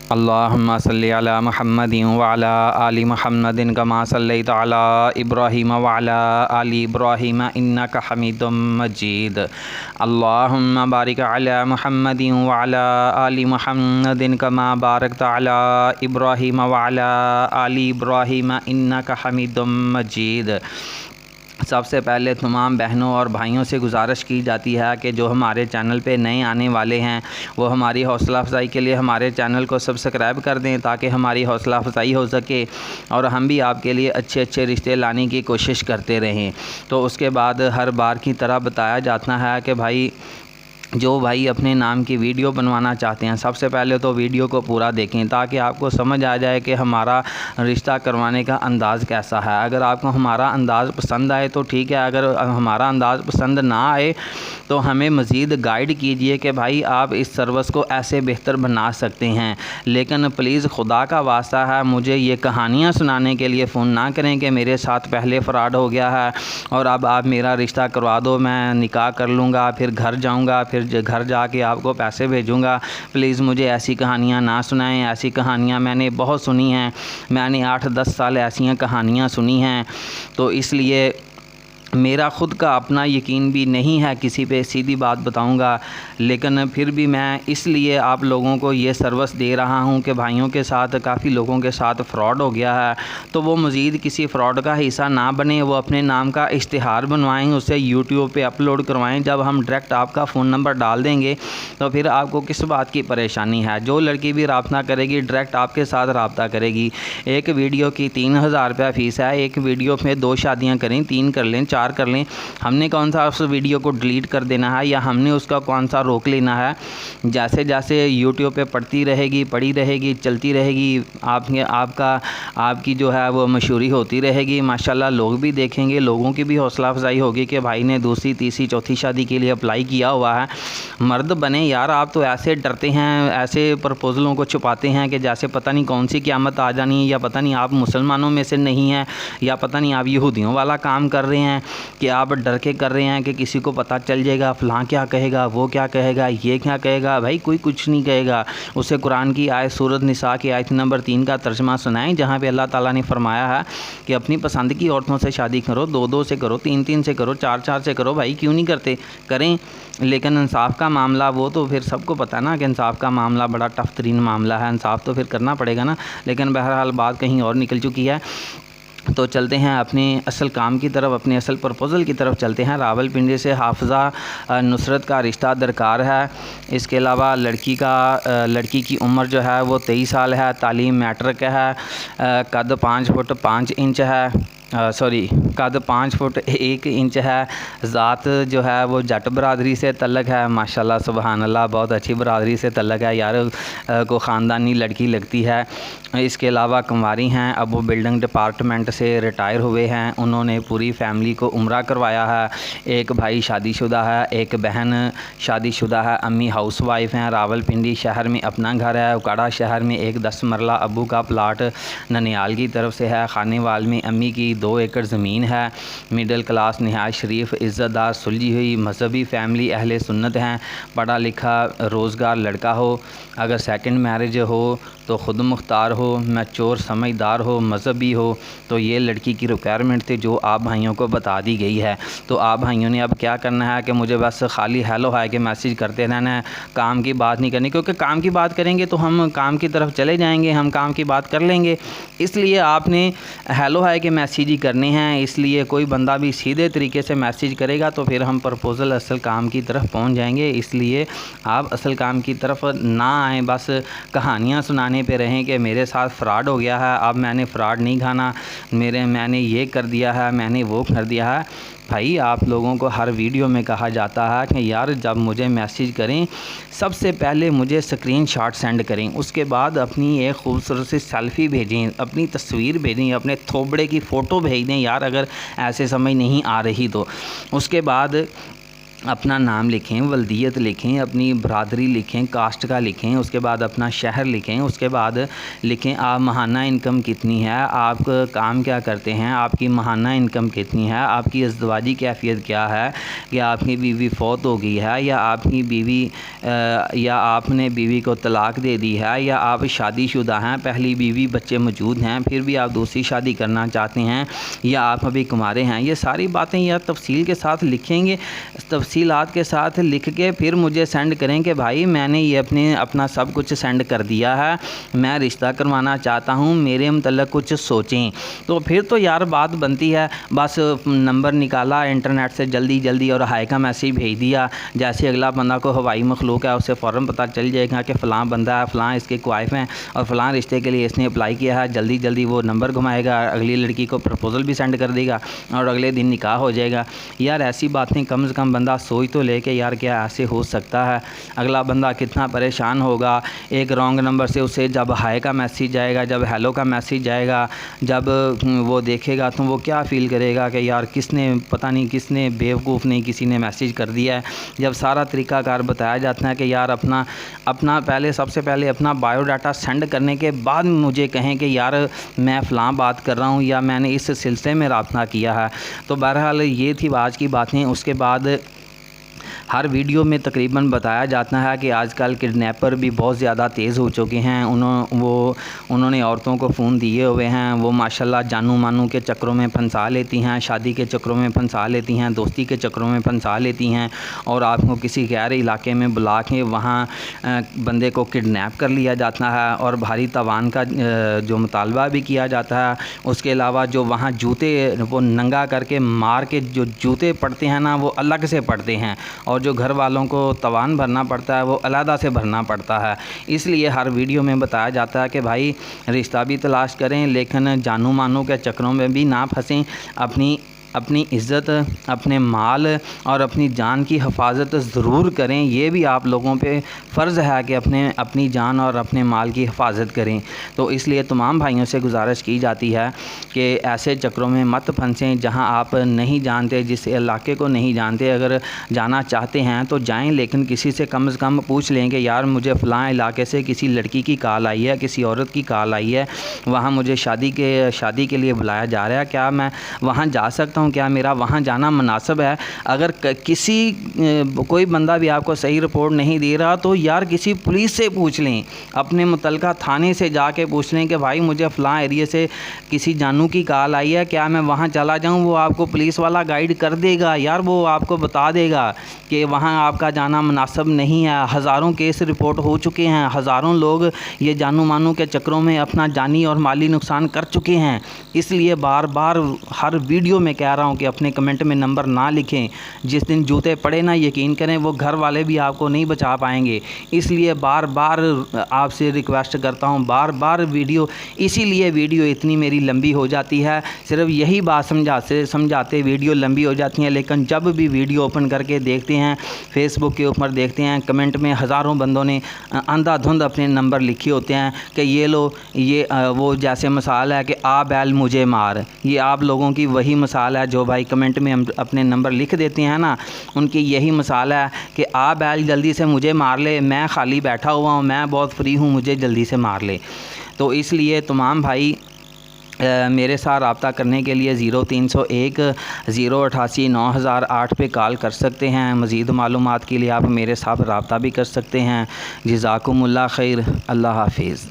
اللہم صلی علی محمد وعلی آل محمد کما صلیت علی ابراہیم وعلی آل ابراہیم انک حمید مجید۔ اللہم بارک علی محمد وعلی آل محمد کما بارکت علی ابراہیم وعلی آل ابراہیم انک حمید مجید۔ سب سے پہلے تمام بہنوں اور بھائیوں سے گزارش کی جاتی ہے کہ جو ہمارے چینل پہ نئے آنے والے ہیں وہ ہماری حوصلہ افزائی کے لیے ہمارے چینل کو سبسکرائب کر دیں تاکہ ہماری حوصلہ افزائی ہو سکے اور ہم بھی آپ کے لیے اچھے اچھے رشتے لانے کی کوشش کرتے رہیں۔ تو اس کے بعد ہر بار کی طرح بتایا جاتا ہے کہ بھائی جو بھائی اپنے نام کی ویڈیو بنوانا چاہتے ہیں سب سے پہلے تو ویڈیو کو پورا دیکھیں تاکہ آپ کو سمجھ آ جائے کہ ہمارا رشتہ کروانے کا انداز کیسا ہے۔ اگر آپ کو ہمارا انداز پسند آئے تو ٹھیک ہے، اگر ہمارا انداز پسند نہ آئے تو ہمیں مزید گائیڈ کیجئے کہ بھائی آپ اس سروس کو ایسے بہتر بنا سکتے ہیں، لیکن پلیز خدا کا واسطہ ہے مجھے یہ کہانیاں سنانے کے لیے فون نہ کریں کہ میرے ساتھ پہلے فراڈ ہو گیا ہے اور اب آپ میرا رشتہ کروا دو، میں نکاح کر لوں گا، پھر گھر جاؤں گا، پھر گھر جا کے آپ کو پیسے بھیجوں گا۔ پلیز مجھے ایسی کہانیاں نہ سنائیں۔ ایسی کہانیاں میں نے بہت سنی ہیں، میں نے 8-10 سال ایسی کہانیاں سنی ہیں، تو اس لیے میرا خود کا اپنا یقین بھی نہیں ہے کسی پہ، سیدھی بات بتاؤں گا، لیکن پھر بھی میں اس لیے آپ لوگوں کو یہ سروس دے رہا ہوں کہ بھائیوں کے ساتھ کافی لوگوں کے ساتھ فراڈ ہو گیا ہے تو وہ مزید کسی فراڈ کا حصہ نہ بنے، وہ اپنے نام کا اشتہار بنوائیں، اسے یوٹیوب پہ اپلوڈ کروائیں۔ جب ہم ڈائریکٹ آپ کا فون نمبر ڈال دیں گے تو پھر آپ کو کس بات کی پریشانی ہے؟ جو لڑکی بھی رابطہ کرے گی ڈائریکٹ آپ کے ساتھ رابطہ کرے گی۔ ایک ویڈیو کی 3000 روپیہ فیس ہے، ایک ویڈیو میں 2 شادیاں کریں، 3 کر لیں، 4 کر لیں، ہم نے کون سا اس ویڈیو کو ڈیلیٹ کر دینا ہے یا ہم نے اس کا کون سا روک لینا ہے؟ جیسے جیسے یوٹیوب پہ پڑتی رہے گی چلتی رہے گی، آپ کی جو ہے وہ مشہوری ہوتی رہے گی، ماشاءاللہ لوگ بھی دیکھیں گے، لوگوں کی بھی حوصلہ افزائی ہوگی کہ بھائی نے دوسری تیسری چوتھی شادی کے لیے اپلائی کیا ہوا ہے۔ مرد بنے یار، آپ تو ایسے ڈرتے ہیں، ایسے پرپوزلوں کو چھپاتے ہیں کہ جیسے پتہ نہیں کون سی قیامت آ جانی ہے، یا پتہ نہیں آپ مسلمانوں میں سے نہیں ہیں، یا پتہ نہیں آپ یہودیوں والا کام کر رہے ہیں کہ آپ ڈر کے کر رہے ہیں کہ کسی کو پتہ چل جائے گا، فلاں کیا کہے گا، وہ کیا کہے گا، یہ کیا کہے گا۔ بھائی کوئی کچھ نہیں کہے گا، اسے قرآن کی آیت سورۃ نساء کی آیت نمبر 3 کا ترجمہ سنائیں جہاں پہ اللہ تعالیٰ نے فرمایا ہے کہ اپنی پسند کی عورتوں سے شادی کرو، 2 سے کرو، 3 سے کرو، 4 سے کرو۔ بھائی کیوں نہیں کرتے؟ کریں، لیکن انصاف کا معاملہ وہ تو پھر سب کو پتہ ہے نا کہ انصاف کا معاملہ بڑا ٹف ترین معاملہ ہے، انصاف تو پھر کرنا پڑے گا نا، لیکن بہرحال بات کہیں اور نکل چکی ہے۔ تو چلتے ہیں اپنے اصل کام کی طرف، اپنے اصل پرپوزل کی طرف چلتے ہیں۔ راولپنڈی سے حافظہ نصرت کا رشتہ درکار ہے۔ اس کے علاوہ لڑکی کی عمر جو ہے وہ 23 سال ہے، تعلیم میٹرک ہے، قد 5 فٹ 5 انچ ہے، قد 5 فٹ 1 انچ ہے، ذات جو ہے وہ جٹ برادری سے تعلق ہے۔ ماشاءاللہ سبحان اللہ، بہت اچھی برادری سے تعلق ہے یار، کو خاندانی لڑکی لگتی ہے۔ اس کے علاوہ کنواری ہیں، ابو بلڈنگ ڈپارٹمنٹ سے ریٹائر ہوئے ہیں، انہوں نے پوری فیملی کو عمرہ کروایا ہے۔ ایک بھائی شادی شدہ ہے، ایک بہن شادی شدہ ہے، امی ہاؤس وائف ہیں۔ راولپنڈی شہر میں اپنا گھر ہے، اکاڑا شہر میں ایک 10 مرلہ ابو کا پلاٹ ننیال کی طرف سے ہے، خانے وال میں امی کی 2 ایکڑ زمین ہے۔ مڈل کلاس نہایت شریف عزت دار سلجھی ہوئی مذہبی فیملی، اہل سنت ہیں، پڑھا لکھا روزگار لڑکا ہو، اگر سیکنڈ میرج ہو تو خود مختار ہو، میچور سمجھدار ہو، مذہبی ہو، تو یہ لڑکی کی ریکوائرمنٹ تھی جو آپ بھائیوں کو بتا دی گئی ہے۔ تو آپ بھائیوں نے اب کیا کرنا ہے کہ مجھے بس خالی ہیلو ہائے کے میسیج کرتے رہنا ہے، کام کی بات نہیں کرنی، کیونکہ کام کی بات کریں گے تو ہم کام کی طرف چلے جائیں گے، ہم کام کی بات کر لیں گے، اس لیے آپ نے ہیلو ہائے کے میسیج ہی کرنے ہیں۔ اس لیے کوئی بندہ بھی سیدھے طریقے سے میسیج کرے گا تو پھر ہم پرپوزل اصل کام کی طرف پہنچ جائیں گے، اس لیے آپ اصل کام کی طرف نہ آئیں، بس کہانیاں سنانے پہ رہیں کہ میرے ساتھ فراڈ ہو گیا ہے، اب میں نے فراڈ نہیں کھانا، میں نے یہ کر دیا ہے، میں نے وہ کر دیا ہے۔ بھائی آپ لوگوں کو ہر ویڈیو میں کہا جاتا ہے کہ یار جب مجھے میسیج کریں سب سے پہلے مجھے اسکرین شاٹ سینڈ کریں، اس کے بعد اپنی ایک خوبصورت سی سیلفی بھیجیں، اپنی تصویر بھیجیں، اپنے تھوبڑے کی فوٹو بھیج دیں یار اگر ایسے سمجھ نہیں آ رہی تو۔ اس کے بعد اپنا نام لکھیں، ولدیت لکھیں، اپنی برادری لکھیں، کاسٹ کا لکھیں، اس کے بعد اپنا شہر لکھیں، اس کے بعد لکھیں آپ ماہانہ انکم کتنی ہے، آپ کام کیا کرتے ہیں، آپ کی ماہانہ انکم کتنی ہے، آپ کی ازدواجی کیفیت کیا ہے، کہ آپ کی بیوی فوت ہو گئی ہے، یا آپ کی بیوی یا آپ نے بیوی کو طلاق دے دی ہے، یا آپ شادی شدہ ہیں، پہلی بیوی بچے موجود ہیں پھر بھی آپ دوسری شادی کرنا چاہتے ہیں، یا آپ ابھی کنوارے ہیں۔ یہ ساری باتیں یا تفصیل کے ساتھ لکھیں گے، تفصیلات کے ساتھ لکھ کے پھر مجھے سینڈ کریں کہ بھائی میں نے یہ اپنا سب کچھ سینڈ کر دیا ہے، میں رشتہ کروانا چاہتا ہوں، میرے متعلق کچھ سوچیں۔ تو پھر تو یار بات بنتی ہے، بس نمبر نکالا انٹرنیٹ سے جلدی اور ہائی کا میسیج بھیج دیا، جیسے اگلا بندہ کو ہوائی مخلوق ہے اسے فوراً پتہ چل جائے گا کہ فلاں بندہ ہے، فلاں اس کے کوائف ہیں اور فلاں رشتے کے لیے اس نے اپلائی کیا ہے، جلدی وہ نمبر گھمائے گا، اگلی لڑکی کو پرپوزل بھی سینڈ کر دے گا اور اگلے دن نکاح ہو جائے گا۔ یار ایسی باتیں کم سے کم بندہ سوچ تو لے کہ یار کیا ایسے ہو سکتا ہے، اگلا بندہ کتنا پریشان ہوگا۔ ایک رانگ نمبر سے اسے جب ہائی کا میسیج جائے گا، جب ہیلو کا میسیج جائے گا، جب وہ دیکھے گا تو وہ کیا فیل کرے گا کہ یار پتہ نہیں کس نے بیوقوف نے کسی نے میسیج کر دیا ہے۔ جب سارا طریقہ کار بتایا جاتا ہے کہ یار اپنا سب سے پہلے اپنا بایو ڈاٹا سینڈ کرنے کے بعد مجھے کہیں کہ یار میں فلاں بات کر رہا ہوں یا میں نے اس سلسلے میں رابطہ کیا ہے۔ تو بہرحال یہ تھی آج کی باتیں۔ اس کے بعد ہر ویڈیو میں تقریباً بتایا جاتا ہے کہ آج کل کڈنیپر بھی بہت زیادہ تیز ہو چکے ہیں، انہوں نے عورتوں کو فون دیے ہوئے ہیں، وہ ماشاءاللہ جانو مانو کے چکروں میں پھنسا لیتی ہیں، شادی کے چکروں میں پھنسا لیتی ہیں، دوستی کے چکروں میں پھنسا لیتی ہیں، اور آپ کو کسی غیر علاقے میں بلا کے وہاں بندے کو کڈنیپ کر لیا جاتا ہے اور بھاری تاوان کا جو مطالبہ بھی کیا جاتا ہے۔ اس کے علاوہ جو وہاں جوتے وہ ننگا کر کے مار کے جو جوتے پڑتے ہیں نا وہ الگ سے پڑتے ہیں، اور جو گھر والوں کو تاوان بھرنا پڑتا ہے وہ علیحدہ سے بھرنا پڑتا ہے۔ اس لیے ہر ویڈیو میں بتایا جاتا ہے کہ بھائی رشتہ بھی تلاش کریں لیکن جانو مانو کے چکروں میں بھی نہ پھنسیں، اپنی عزت، اپنے مال اور اپنی جان کی حفاظت ضرور کریں۔ یہ بھی آپ لوگوں پہ فرض ہے کہ اپنی جان اور اپنے مال کی حفاظت کریں۔ تو اس لیے تمام بھائیوں سے گزارش کی جاتی ہے کہ ایسے چکروں میں مت پھنسیں جہاں آپ نہیں جانتے، جس علاقے کو نہیں جانتے۔ اگر جانا چاہتے ہیں تو جائیں، لیکن کسی سے کم پوچھ لیں کہ یار مجھے فلاں علاقے سے کسی لڑکی کی کال آئی ہے، کسی عورت کی کال آئی ہے، وہاں مجھے شادی کے لیے بلایا جا رہا ہے، کیا میں وہاں جا سکتا ہوں، کیا میرا وہاں جانا مناسب ہے؟ اگر کوئی بندہ بھی آپ کو صحیح رپورٹ نہیں دے رہا تو یار کسی پولیس سے پوچھ لیں، اپنے متعلقہ تھانے سے جا کے پوچھ لیں کہ بھائی مجھے فلاں ایریے سے کسی جانو کی کال آئی ہے، کیا میں وہاں چلا جاؤں؟ وہ آپ کو پولیس والا گائیڈ کر دے گا یار، وہ آپ کو بتا دے گا کہ وہاں آپ کا جانا مناسب نہیں ہے۔ ہزاروں کیس رپورٹ ہو چکے ہیں، ہزاروں لوگ یہ جانو مانو کے چکروں میں اپنا جانی اور مالی نقصان کر چکے ہیں۔ اس لیے بار بار ہر ویڈیو میں کہہ رہا ہوں کہ اپنے کمنٹ میں نمبر نہ لکھیں، جس دن جوتے پڑے نا یقین کریں وہ گھر والے بھی آپ کو نہیں بچا پائیں گے۔ اس لیے بار بار آپ سے ریکویسٹ کرتا ہوں، بار بار ویڈیو، اسی لیے ویڈیو اتنی میری لمبی ہو جاتی ہے، صرف یہی بات سمجھاتے ویڈیو لمبی ہو جاتی ہیں، لیکن جب بھی ویڈیو اوپن کر کے دیکھتے ہیں، فیس بک کے اوپر دیکھتے ہیں، کمنٹ میں ہزاروں بندوں نے اندھا دھند اپنے نمبر لکھے ہوتے ہیں کہ یہ لو، وہ جیسے مثال ہے کہ آ بیل مجھے مار، یہ آپ لوگوں کی وہی مثال ہے جو بھائی کمنٹ میں اپنے نمبر لکھ دیتے ہیں نا، ان کی یہی مثال ہے کہ آ بیل جلدی سے مجھے مار لے، میں خالی بیٹھا ہوا ہوں، میں بہت فری ہوں، مجھے جلدی سے مار لے۔ تو اس لیے تمام بھائی میرے ساتھ رابطہ کرنے کے لیے 0301 088 9008 پہ کال کر سکتے ہیں۔ مزید معلومات کے لیے آپ میرے ساتھ رابطہ بھی کر سکتے ہیں۔ جزاکم اللہ خیر، اللہ حافظ۔